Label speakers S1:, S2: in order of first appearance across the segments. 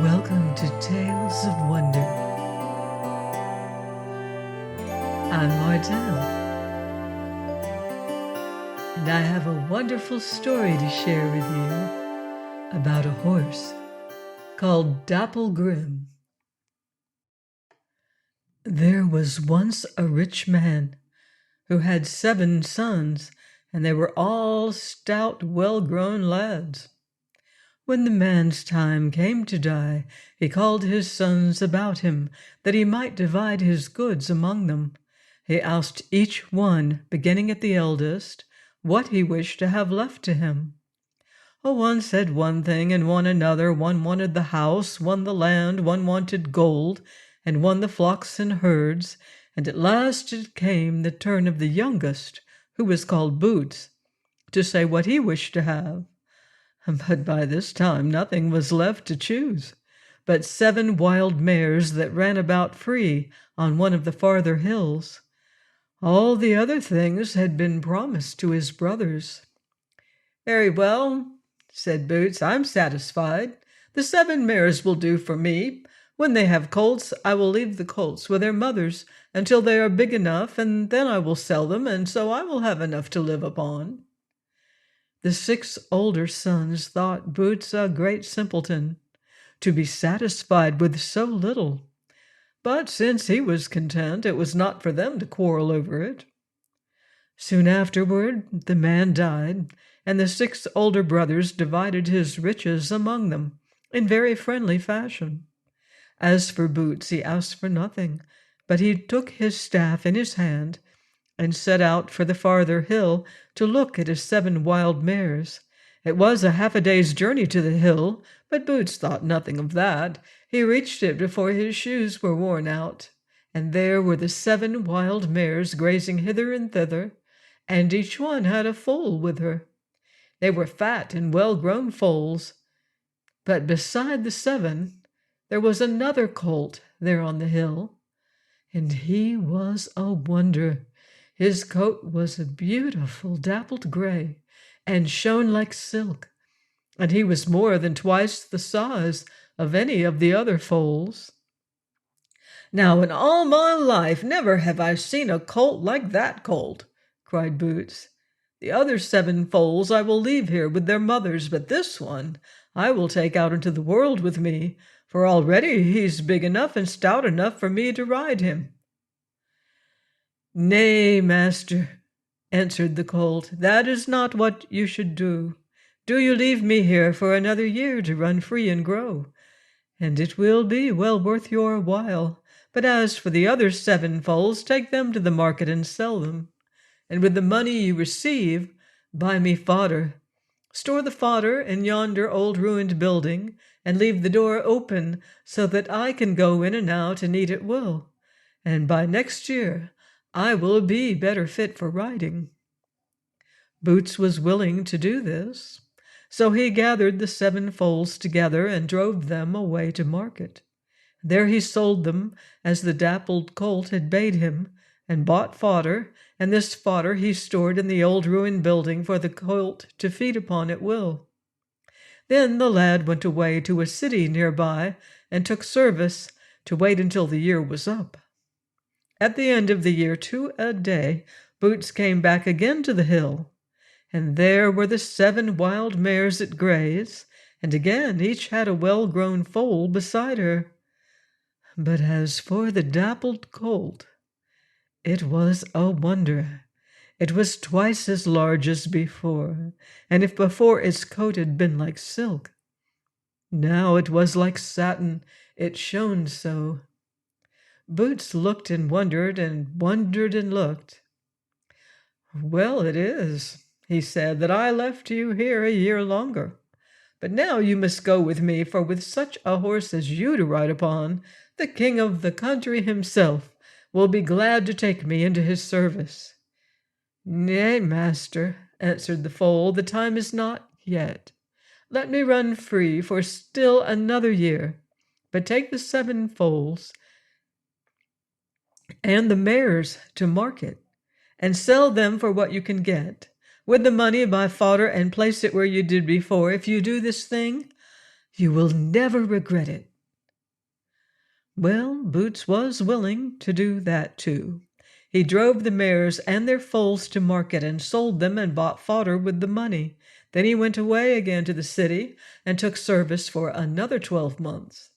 S1: Welcome to Tales of Wonder. I'm Martell, and I have a wonderful story to share with you about a horse called DAPPLE. There was once a rich man who had 7 sons, and they were all stout, well-grown lads. When the man's time came to die, he called his sons about him, that he might divide his goods among them. He asked each one, beginning at the eldest, what he wished to have left to him. One said one thing and one another. One wanted the house, one the land, one wanted gold, and one the flocks and herds. And at last it came the turn of the youngest, who was called Boots, to say what he wished to have. But by this time nothing was left to choose but 7 wild mares that ran about free on one of the farther hills. All the other things had been promised to his brothers. "Very well," said Boots, "I'm satisfied. The 7 mares will do for me. When they have colts, I will leave the colts with their mothers until they are big enough, and then I will sell them, and so I will have enough to live upon." The 6 older sons thought Boots a great simpleton, to be satisfied with so little. But since he was content, it was not for them to quarrel over it. Soon afterward the man died, and the 6 older brothers divided his riches among them in very friendly fashion. As for Boots, he asked for nothing, but he took his staff in his hand and set out for the farther hill to look at his 7 wild mares. It was a half a day's journey to the hill, but Boots thought nothing of that. He reached it before his shoes were worn out, and there were the 7 wild mares grazing hither and thither, and each one had a foal with her. They were fat and well-grown foals, but beside the 7 there was another colt there on the hill, and he was a wonder. His coat was a beautiful dappled gray and shone like silk, and he was more than twice the size of any of the other foals. "Now in all my life never have I seen a colt like that colt," cried Boots. "The other 7 foals I will leave here with their mothers, but this one I will take out into the world with me, for already he's big enough and stout enough for me to ride him." "Nay, master," answered the colt, "that is not what you should do. Do you leave me here for another year to run free and grow, and it will be well worth your while. But as for the other 7 foals, take them to the market and sell them, and with the money you receive, buy me fodder. Store the fodder in yonder old ruined building, and leave the door open so that I can go in and out and eat at will, and by next year I will be better fit for riding." Boots was willing to do this, so he gathered the 7 foals together and drove them away to market. There he sold them as the dappled colt had bade him, and bought fodder, and this fodder he stored in the old ruined building for the colt to feed upon at will. Then the lad went away to a city near by and took service to wait until the year was up. At the end of the year, to a day, Boots came back again to the hill, and there were the 7 wild mares at graze, and again each had a well-grown foal beside her. But as for the dappled colt, it was a wonder. It was twice as large as before, and if before its coat had been like silk, now it was like satin, it shone so. Boots looked and wondered and looked. "Well it is," he said, "that I left you here a year longer. But now you must go with me, for with such a horse as you to ride upon, the king of the country himself will be glad to take me into his service." "Nay, master," answered the foal, "the time is not yet. Let me run free for still another year, but take the 7 foals and the mares to market, and sell them for what you can get. With the money, buy fodder and place it where you did before. If you do this thing, you will never regret it." Well, Boots was willing to do that too. He drove the mares and their foals to market and sold them and bought fodder with the money. Then he went away again to the city and took service for another 12 months.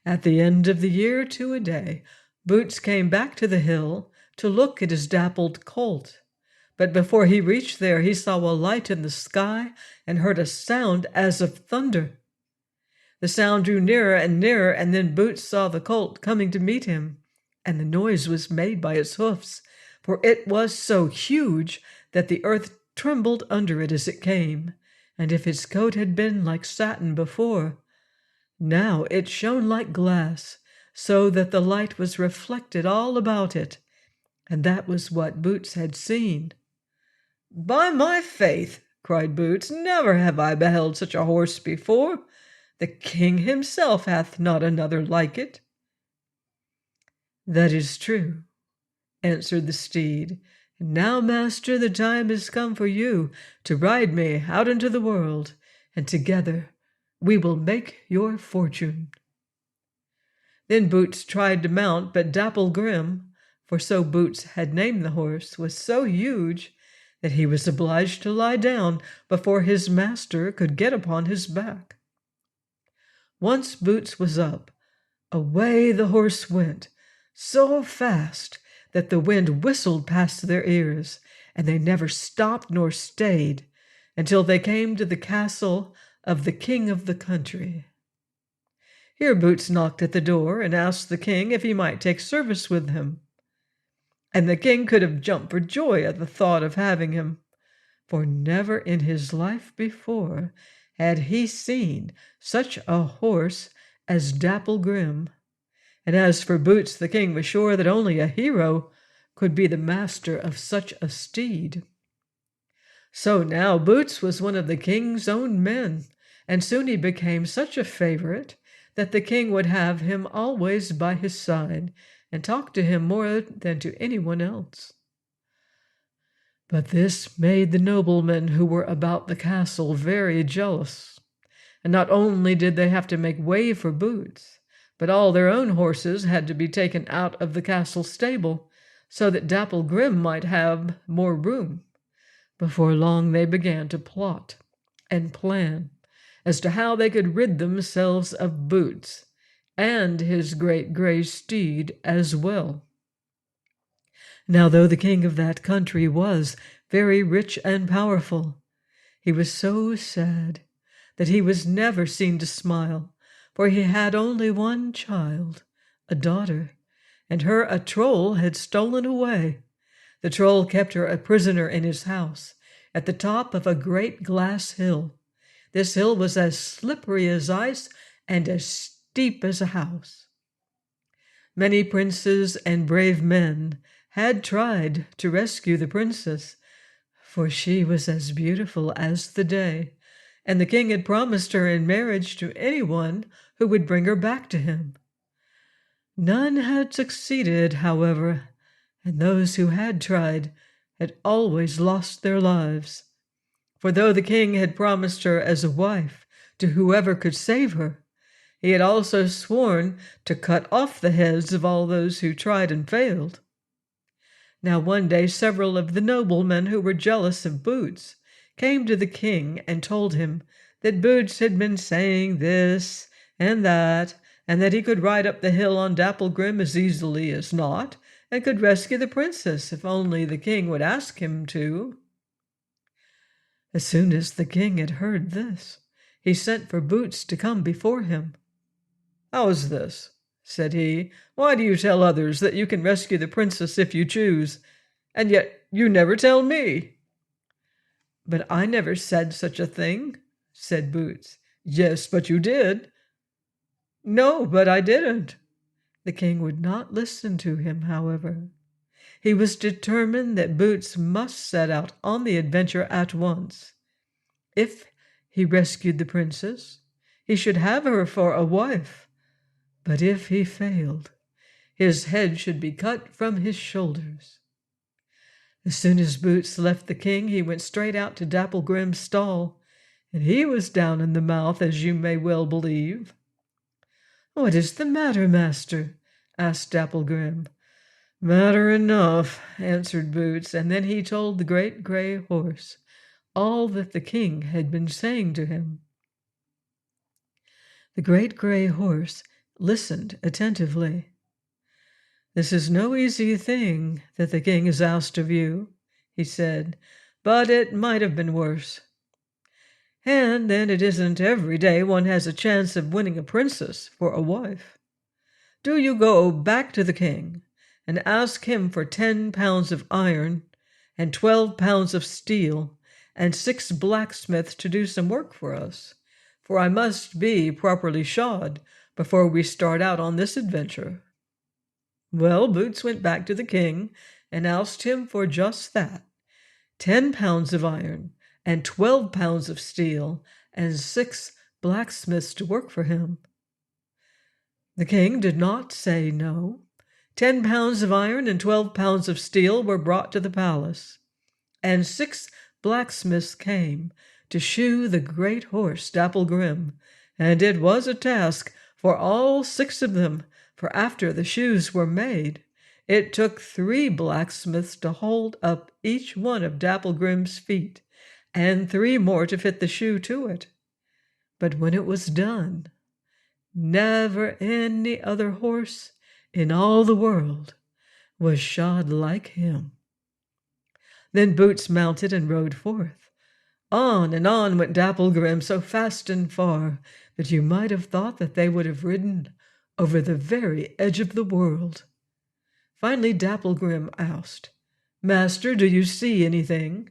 S1: At the end of the year to a day, Boots came back to the hill to look at his dappled colt. But before he reached there, he saw a light in the sky and heard a sound as of thunder. The sound drew nearer and nearer, and then Boots saw the colt coming to meet him, and the noise was made by its hoofs, for it was so huge that the earth trembled under it as it came, and if its coat had been like satin before, now it shone like glass, so that the light was reflected all about it, and that was what Boots had seen. "By my faith," cried Boots, "never have I beheld such a horse before. The king himself hath not another like it." "That is true," answered the steed. "And now, master, the time is come for you to ride me out into the world, and together we will make your fortune." Then Boots tried to mount, but Dapple Grim, for so Boots had named the horse, was so huge that he was obliged to lie down before his master could get upon his back. Once Boots was up, away the horse went, so fast that the wind whistled past their ears, and they never stopped nor stayed until they came to the castle of the king of the country. Here Boots knocked at the door and asked the king if he might take service with him. And the king could have jumped for joy at the thought of having him, for never in his life before had he seen such a horse as Dapple Grim. And as for Boots, the king was sure that only a hero could be the master of such a steed. So now Boots was one of the king's own men, and soon he became such a favorite that the king would have him always by his side and talk to him more than to anyone else. But this made the noblemen who were about the castle very jealous, and not only did they have to make way for Boots, but all their own horses had to be taken out of the castle stable so that Dapple Grim might have more room. Before long they began to plot and plan as to how they could rid themselves of Boots and his great gray steed as well. Now, though the king of that country was very rich and powerful, he was so sad that he was never seen to smile, for he had only one child, a daughter, and her a troll had stolen away. The troll kept her a prisoner in his house at the top of a great glass hill. This hill was as slippery as ice and as steep as a house. Many princes and brave men had tried to rescue the princess, for she was as beautiful as the day, and the king had promised her in marriage to anyone who would bring her back to him. None had succeeded, however, and those who had tried had always lost their lives. For though the king had promised her as a wife to whoever could save her, he had also sworn to cut off the heads of all those who tried and failed. Now one day several of the noblemen who were jealous of Boots came to the king and told him that Boots had been saying this and that he could ride up the hill on Dapple Grim as easily as not, and could rescue the princess if only the king would ask him to. As soon as the king had heard this, he sent for Boots to come before him. "How is this?" said he. "Why do you tell others that you can rescue the princess if you choose, and yet you never tell me?" "But I never said such a thing," said Boots. "Yes, but you did." "No, but I didn't." The king would not listen to him, however. He was determined that Boots must set out on the adventure at once. If he rescued the princess. He should have her for a wife. But if he failed, his head should be cut from his shoulders. As soon as Boots left the king, he went straight out to Dapplegrim's stall, and he was down in the mouth, as you may well believe. "What is the matter, master?" asked Dapplegrim. "Matter enough," answered Boots, and then he told the great gray horse all that the king had been saying to him. The great gray horse listened attentively. "This is no easy thing that the king has asked of you," he said, "but it might have been worse. And then it isn't every day one has a chance of winning a princess for a wife. Do you go back to the king and ask him for 10 pounds of iron and 12 pounds of steel and 6 blacksmiths to do some work for us, for I must be properly shod before we start out on this adventure." Well, Boots went back to the king and asked him for just that, 10 pounds of iron and 12 pounds of steel and 6 blacksmiths to work for him. The king did not say no. 10 pounds of iron and 12 pounds of steel were brought to the palace, and 6 blacksmiths came to shoe the great horse Dapplegrim, and it was a task for all 6 of them, for after the shoes were made, it took 3 blacksmiths to hold up each one of Dapplegrim's feet, and 3 more to fit the shoe to it. But when it was done, never any other horse in all the world was shod like him. Then Boots mounted and rode forth. On and on went Dapplegrim, so fast and far that you might have thought that they would have ridden over the very edge of the world. Finally Dapplegrim asked, "Master, do you see anything?"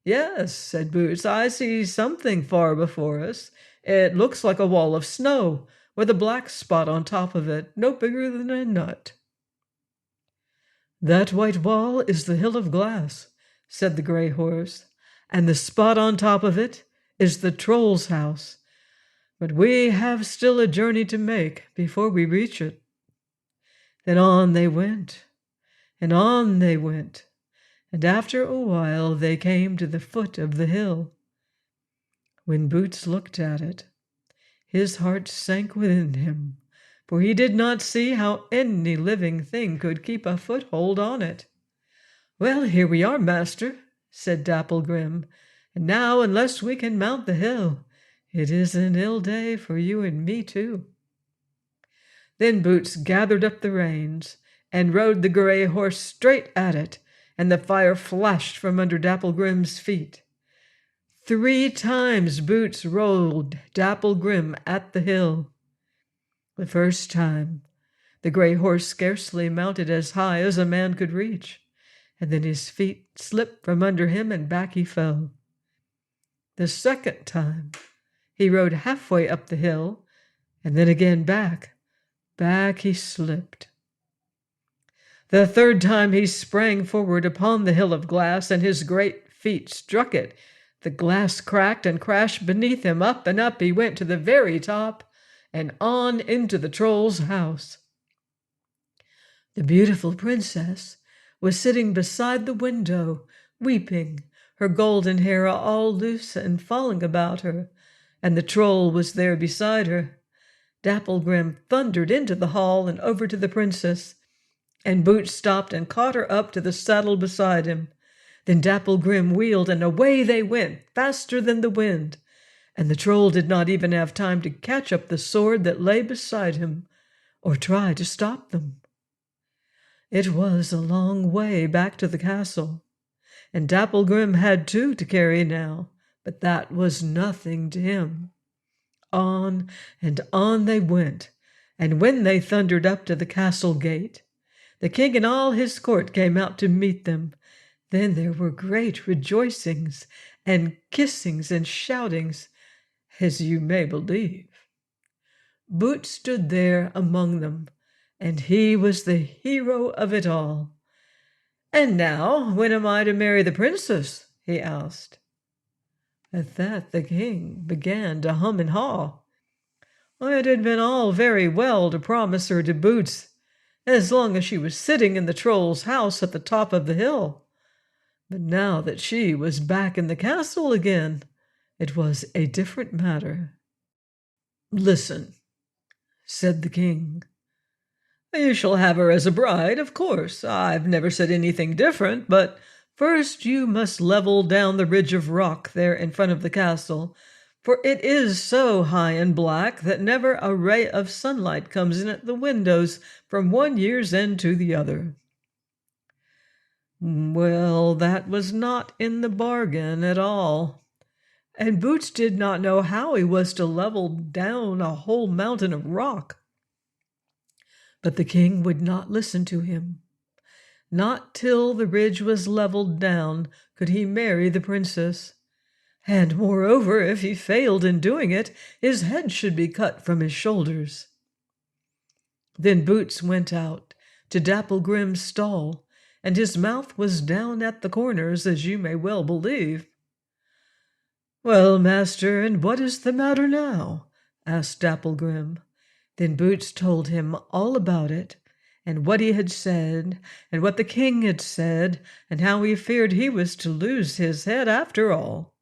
S1: "Yes," said Boots, "I see something far before us. It looks like a wall of snow, with a black spot on top of it, no bigger than a nut." "That white wall is the hill of glass," said the gray horse, "and the spot on top of it is the troll's house. But we have still a journey to make before we reach it." Then on they went, and on they went, and after a while they came to the foot of the hill. When Boots looked at it, his heart sank within him, for he did not see how any living thing could keep a foothold on it. "Well, here we are, master," said Dapplegrim, "and now, unless we can mount the hill, it is an ill day for you and me too." Then Boots gathered up the reins and rode the gray horse straight at it, and the fire flashed from under Dapplegrim's feet. 3 times Boots rolled Dapplegrim at the hill. The first time, the gray horse scarcely mounted as high as a man could reach, and then his feet slipped from under him and back he fell. The second time, he rode halfway up the hill, and then again back he slipped. The third time he sprang forward upon the hill of glass, and his great feet struck it. The glass cracked and crashed beneath him. Up and up he went to the very top, and on into the troll's house. The beautiful princess was sitting beside the window, weeping, her golden hair all loose and falling about her, and the troll was there beside her. Dapplegrim thundered into the hall and over to the princess, and Boots stopped and caught her up to the saddle beside him. Then Dapplegrim wheeled, and away they went, faster than the wind, and the troll did not even have time to catch up the sword that lay beside him, or try to stop them. It was a long way back to the castle, and Dapplegrim had 2 to carry now, but that was nothing to him. On and on they went, and when they thundered up to the castle gate, the king and all his court came out to meet them. Then there were great rejoicings and kissings and shoutings, as you may believe. Boots stood there among them, and he was the hero of it all. "And now, when am I to marry the princess?" he asked. At that the king began to hum and haw. It had been all very well to promise her to Boots as long as she was sitting in the troll's house at the top of the hill. But now that she was back in the castle again, it was a different matter. "Listen," said the king. "You shall have her as a bride, of course. I've never said anything different, but first you must level down the ridge of rock there in front of the castle, for it is so high and black that never a ray of sunlight comes in at the windows from one year's end to the other." Well, that was not in the bargain at all, and Boots did not know how he was to level down a whole mountain of rock. But the king would not listen to him. Not till the ridge was leveled down could he marry the princess. And moreover, if he failed in doing it, his head should be cut from his shoulders. Then Boots went out to Dapplegrim's stall, and his mouth was down at the corners, as you may well believe. "Well, master, and what is the matter now?" asked Dapplegrim. Then Boots told him all about it, and what he had said, and what the king had said, and how he feared he was to lose his head after all.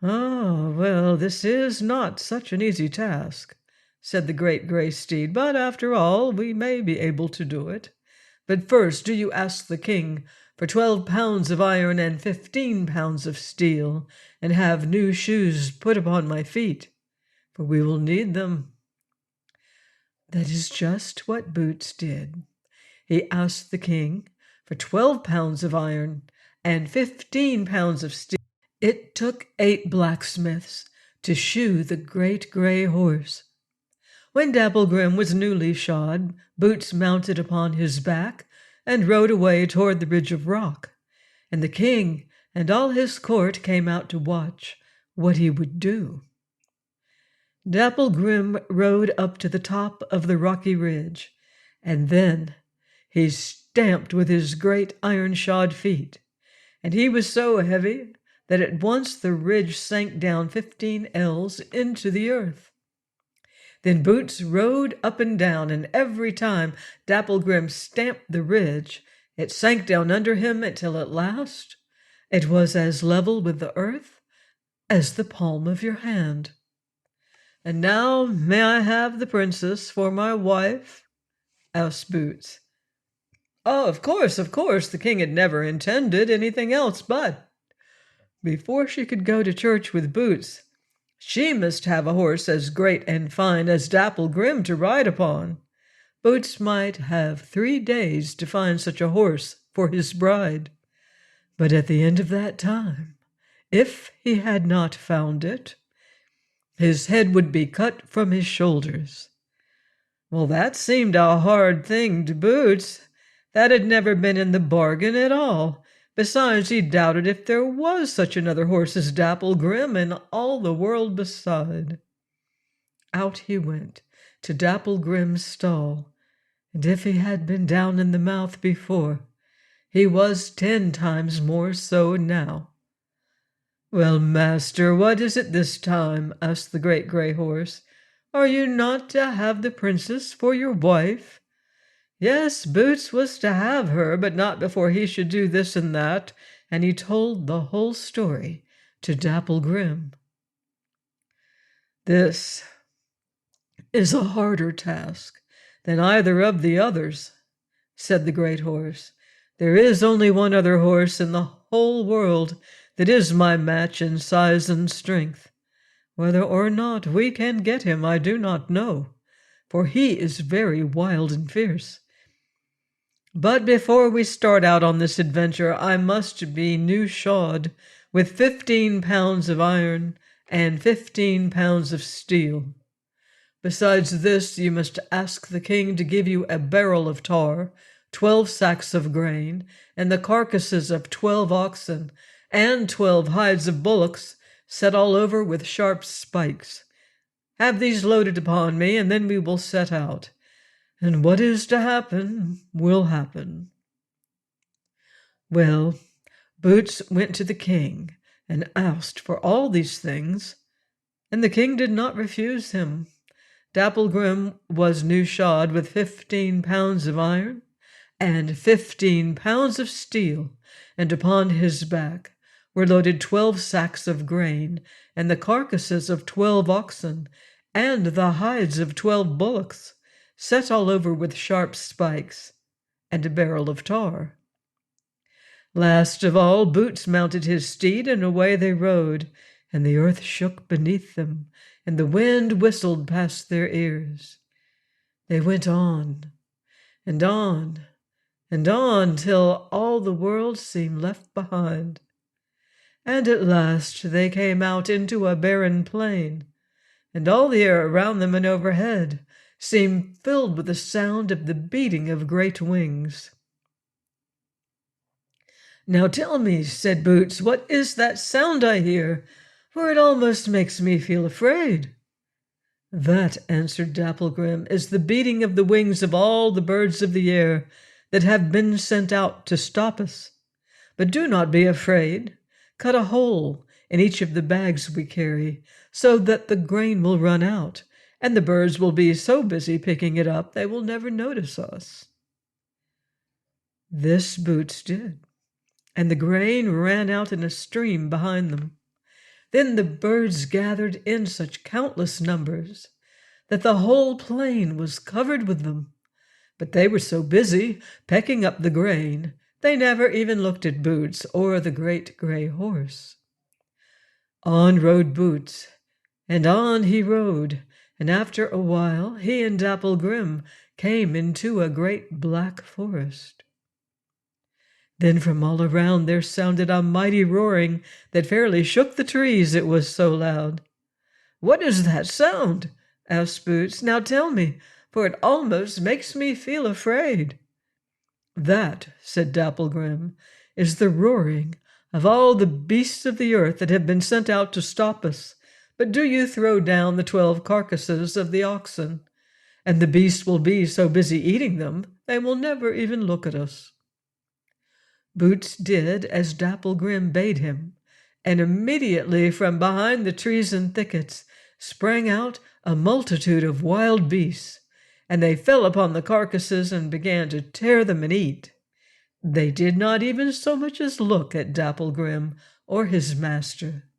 S1: "Ah, well, this is not such an easy task," said the great gray steed, "but after all we may be able to do it. But first do you ask the king for 12 pounds of iron and 15 pounds of steel, and have new shoes put upon my feet, for we will need them." That is just what Boots did. He asked the king for 12 pounds of iron and 15 pounds of steel. It took 8 blacksmiths to shoe the great gray horse. When Dapplegrim was newly shod, Boots mounted upon his back and rode away toward the ridge of rock, and the king and all his court came out to watch what he would do. Dapplegrim rode up to the top of the rocky ridge, and then he stamped with his great iron-shod feet, and he was so heavy that at once the ridge sank down 15 ells into the earth. Then Boots rode up and down, and every time Dapplegrim stamped the ridge, it sank down under him until at last it was as level with the earth as the palm of your hand. "And now may I have the princess for my wife?" asked Boots. "Oh, of course, of course." The king had never intended anything else, but before she could go to church with Boots, she must have a horse as great and fine as Dapplegrim to ride upon. Boots might have 3 days to find such a horse for his bride, but at the end of that time, if he had not found it, his head would be cut from his shoulders. Well, that seemed a hard thing to Boots. That had never been in the bargain at all. Besides, he doubted if there was such another horse as Dapplegrim in all the world beside. Out he went to Dapplegrim's stall, and if he had been down in the mouth before, he was 10 times more so now. "Well, master, what is it this time?" asked the great gray horse. "Are you not to have the princess for your wife?" Yes, Boots was to have her, but not before he should do this and that, and he told the whole story to Dapplegrim. "This is a harder task than either of the others," said the great horse. "There is only one other horse in the whole world that is my match in size and strength. Whether or not we can get him, I do not know, for he is very wild and fierce. But before we start out on this adventure, I must be new shod with 15 pounds of iron and 15 pounds of steel. Besides this, you must ask the king to give you a barrel of tar, 12 sacks of grain, and the carcasses of 12 oxen, and 12 hides of bullocks, set all over with sharp spikes. Have these loaded upon me, and then we will set out. And what is to happen will happen." Well, Boots went to the king and asked for all these things, and the king did not refuse him. Dapplegrim was new shod with 15 pounds of iron and 15 pounds of steel, and upon his back were loaded 12 sacks of grain, and the carcasses of 12 oxen, and the hides of 12 bullocks, set all over with sharp spikes, and a barrel of tar. Last of all, Boots mounted his steed, and away they rode, and the earth shook beneath them, and the wind whistled past their ears. They went on, and on, and on, till all the world seemed left behind. And at last they came out into a barren plain, and all the air around them and overhead seemed filled with the sound of the beating of great wings. "Now tell me," said Boots, "what is that sound I hear? For it almost makes me feel afraid." "That," answered Dapplegrim, "is the beating of the wings of all the birds of the air that have been sent out to stop us. But do not be afraid. Cut a hole in each of the bags we carry, so that the grain will run out, and the birds will be so busy picking it up they will never notice us." This Boots did, and the grain ran out in a stream behind them. Then the birds gathered in such countless numbers that the whole plain was covered with them. But they were so busy pecking up the grain, they never even looked at Boots or the great gray horse. On rode Boots, and on he rode, and after a while he and Dapplegrim came into a great black forest. Then from all around there sounded a mighty roaring that fairly shook the trees, it was so loud. "What is that sound?" asked Boots. "Now tell me, for it almost makes me feel afraid." "That," said Dapplegrim, "is the roaring of all the beasts of the earth that have been sent out to stop us. But do you throw down the 12 carcasses of the oxen, and the beasts will be so busy eating them they will never even look at us." Boots did as Dapplegrim bade him, and immediately from behind the trees and thickets sprang out a multitude of wild beasts, and they fell upon the carcasses and began to tear them and eat. They did not even so much as look at Dapplegrim or his master.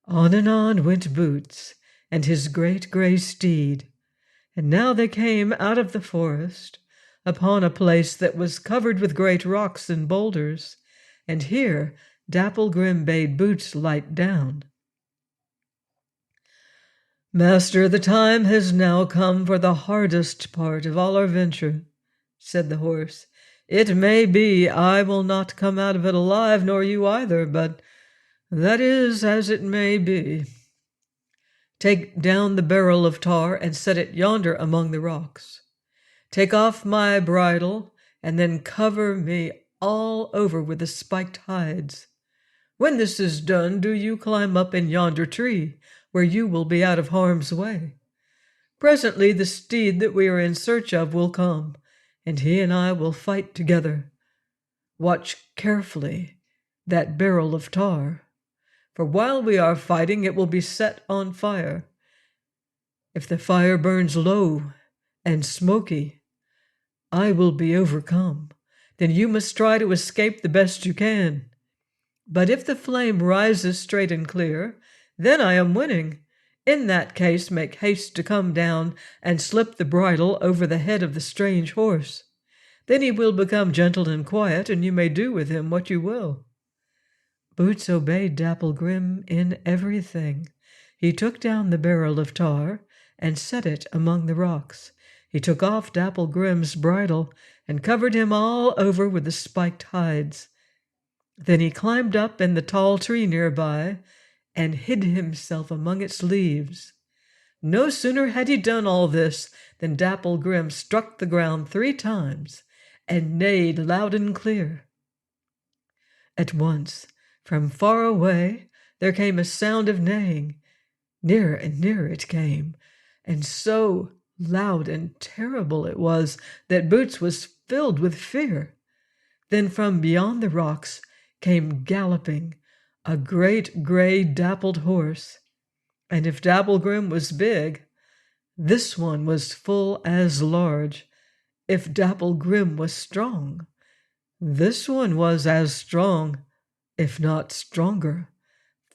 S1: On and on went Boots and his great gray steed, and now they came out of the forest upon a place that was covered with great rocks and boulders, and here Dapplegrim bade Boots light down. "Master, the time has now come for the hardest part of all our venture," said the horse. "It may be I will not come out of it alive, nor you either, but that is as it may be. Take down the barrel of tar and set it yonder among the rocks. Take off my bridle, and then cover me all over with the spiked hides. When this is done, do you climb up in yonder tree, where you will be out of harm's way. Presently the steed that we are in search of will come, and he and I will fight together. Watch carefully that barrel of tar, for while we are fighting it will be set on fire. If the fire burns low and smoky, I will be overcome. Then you must try to escape the best you can. But if the flame rises straight and clear, then I am winning. In that case, make haste to come down and slip the bridle over the head of the strange horse. Then he will become gentle and quiet, and you may do with him what you will." Boots obeyed Dapplegrim in everything. He took down the barrel of tar and set it among the rocks. He took off Dapplegrim's bridle and covered him all over with the spiked hides. Then he climbed up in the tall tree nearby and hid himself among its leaves. No sooner had he done all this than Dapplegrim struck the ground 3 times and neighed loud and clear. At once, from far away, there came a sound of neighing. Nearer and nearer it came, and so loud and terrible it was that Boots was filled with fear. Then from beyond the rocks came galloping a great gray dappled horse, and if Dapplegrim was big, this one was full as large. If Dapplegrim was strong, this one was as strong, if not stronger.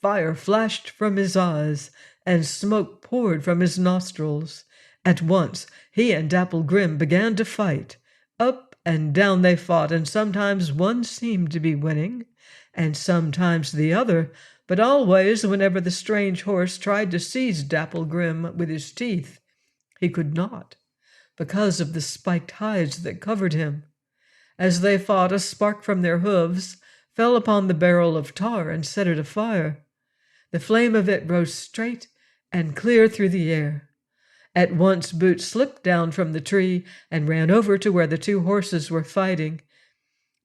S1: Fire flashed from his eyes, and smoke poured from his nostrils. At once he and Dapplegrim began to fight. Up and down they fought, and sometimes one seemed to be winning, and sometimes the other, but always whenever the strange horse tried to seize Dapplegrim with his teeth, he could not, because of the spiked hides that covered him. As they fought, a spark from their hooves fell upon the barrel of tar and set it afire. The flame of it rose straight and clear through the air. At once Boots slipped down from the tree and ran over to where the two horses were fighting.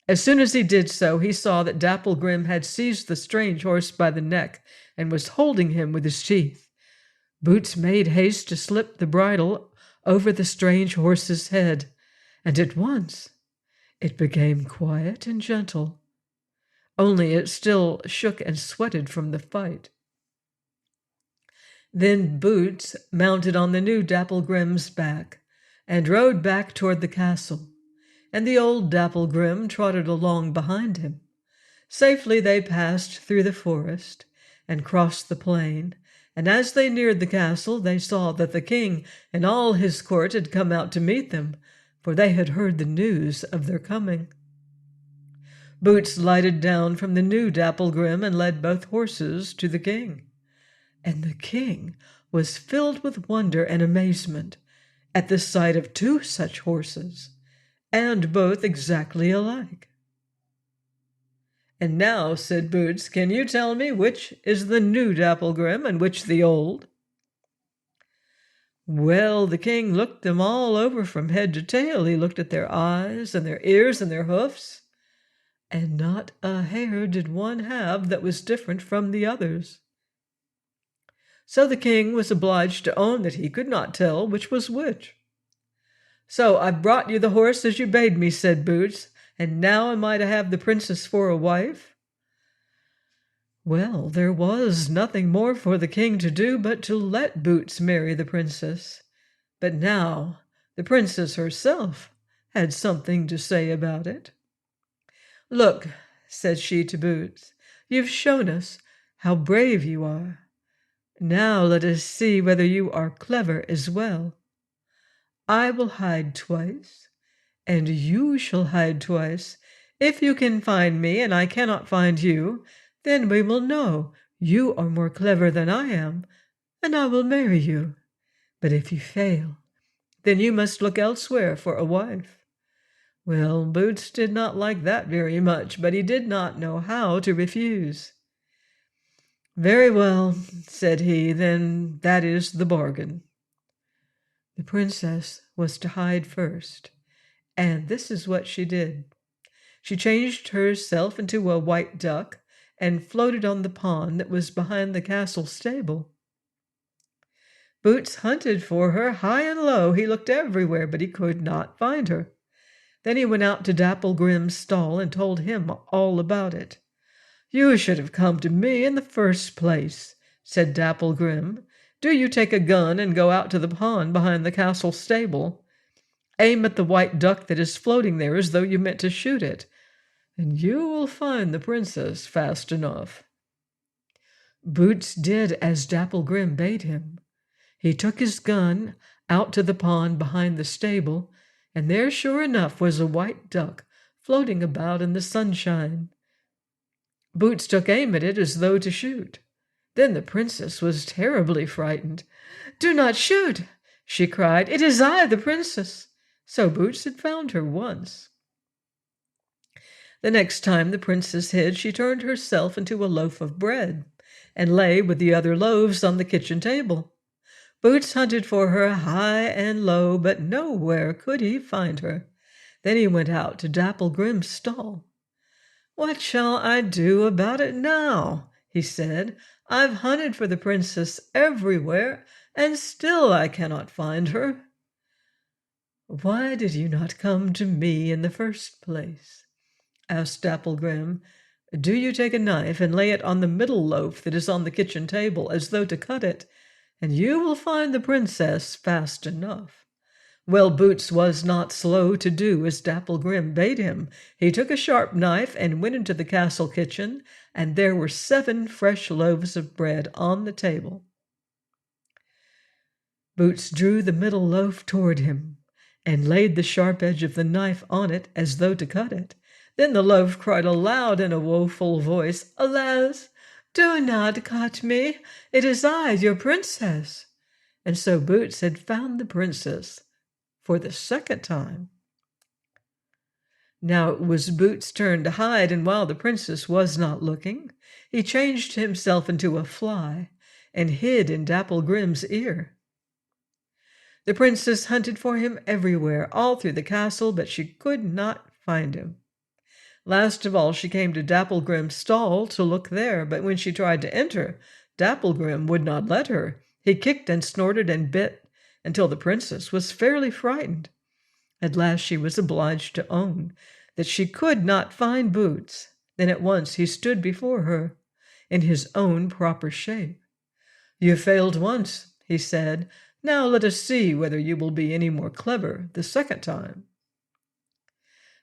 S1: As soon as he did so, he saw that Dapplegrim had seized the strange horse by the neck and was holding him with his teeth. Boots made haste to slip the bridle over the strange horse's head, and at once it became quiet and gentle. Only it still shook and sweated from the fight. Then Boots mounted on the new Dapplegrim's back and rode back toward the castle, and the old Dapplegrim trotted along behind him. Safely they passed through the forest and crossed the plain, and as they neared the castle they saw that the king and all his court had come out to meet them, for they had heard the news of their coming. Boots lighted down from the new Dapplegrim and led both horses to the king. And the king was filled with wonder and amazement at the sight of two such horses, and both exactly alike. "And now," said Boots, "can you tell me which is the new Dapplegrim and which the old?" Well, the king looked them all over from head to tail. He looked at their eyes and their ears and their hoofs, and not a hair did one have that was different from the others. So the king was obliged to own that he could not tell which was which. "So I brought you the horse as you bade me," said Boots, "and now am I to have the princess for a wife?" Well, there was nothing more for the king to do but to let Boots marry the princess. But now the princess herself had something to say about it. "Look," said she to Boots, "you've shown us how brave you are. Now let us see whether you are clever as well. I will hide twice, and you shall hide twice. If you can find me and I cannot find you, then we will know you are more clever than I am, and I will marry you. But if you fail, then you must look elsewhere for a wife." Well, Boots did not like that very much, but he did not know how to refuse. "Very well," said he, "then that is the bargain." The princess was to hide first, and this is what she did. She changed herself into a white duck and floated on the pond that was behind the castle stable. Boots hunted for her high and low. He looked everywhere, but he could not find her. Then he went out to Dapplegrim's stall and told him all about it. "You should have come to me in the first place," said Dapplegrim. "Do you take a gun and go out to the pond behind the castle stable. Aim at the white duck that is floating there as though you meant to shoot it, and you will find the princess fast enough." Boots did as Dapplegrim bade him. He took his gun out to the pond behind the stable, and there sure enough was a white duck floating about in the sunshine. Boots took aim at it as though to shoot. Then the princess was terribly frightened. "Do not shoot," she cried. "It is I, the princess." So Boots had found her once. The next time the princess hid, she turned herself into a loaf of bread and lay with the other loaves on the kitchen table. Boots hunted for her high and low, but nowhere could he find her. Then he went out to Dapplegrim's stall. "What shall I do about it now?" he said. "I've hunted for the princess everywhere, and still I cannot find her." "Why did you not come to me in the first place?" asked Dapplegrim. Do you take a knife and lay it on the middle loaf that is on the kitchen table, as though to cut it, and you will find the princess fast enough." Well, Boots was not slow to do as Dapple Grim bade him. He took a sharp knife and went into the castle kitchen, and there were 7 fresh loaves of bread on the table. Boots drew the middle loaf toward him and laid the sharp edge of the knife on it as though to cut it. Then the loaf cried aloud in a woeful voice, "Alas, do not cut me! It is I, your princess." And so Boots had found the princess for the second time. Now it was Boots' turn to hide, and while the princess was not looking, he changed himself into a fly and hid in Dapple Grim's ear. The princess hunted for him everywhere, all through the castle, but she could not find him. Last of all, she came to Dapple Grim's stall to look there, but when she tried to enter, Dapple Grim would not let her. He kicked and snorted and bit until the princess was fairly frightened. At last she was obliged to own that she could not find Boots. Then at once he stood before her in his own proper shape. "You failed once," he said. "Now let us see whether you will be any more clever the second time."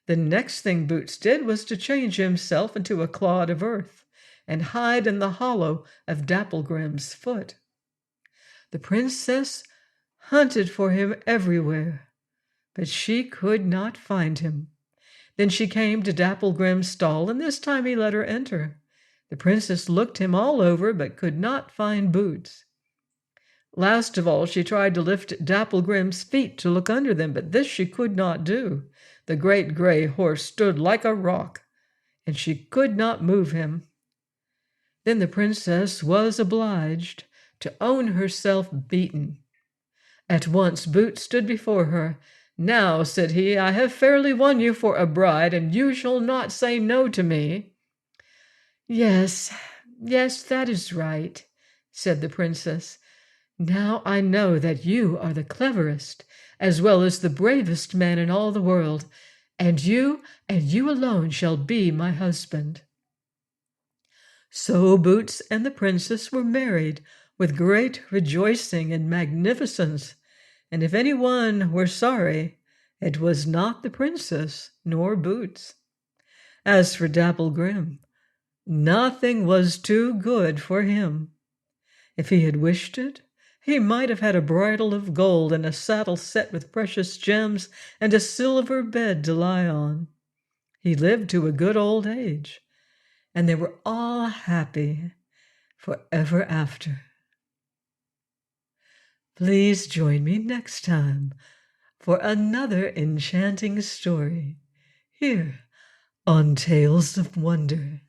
S1: The next thing Boots did was to change himself into a clod of earth and hide in the hollow of Dapple Grim's foot. The princess hunted for him everywhere, but she could not find him. Then she came to Dapple Grim's stall, and this time he let her enter. The princess looked him all over, but could not find Boots. Last of all, she tried to lift Dapple Grim's feet to look under them, but this she could not do. The great gray horse stood like a rock, and she could not move him. Then the princess was obliged to own herself beaten. At once Boots stood before her. "Now," said he, "I have fairly won you for a bride, and you shall not say no to me." Yes, that is right," said the princess. "Now I know that you are the cleverest as well as the bravest man in all the world, and you alone shall be my husband." So Boots and the princess were married with great rejoicing and magnificence, and if any one were sorry, it was not the princess nor Boots. As for Dapple Grim, nothing was too good for him. If he had wished it, he might have had a bridle of gold and a saddle set with precious gems and a silver bed to lie on. He lived to a good old age, and they were all happy forever after. Please join me next time for another enchanting story here on Tales of Wonder.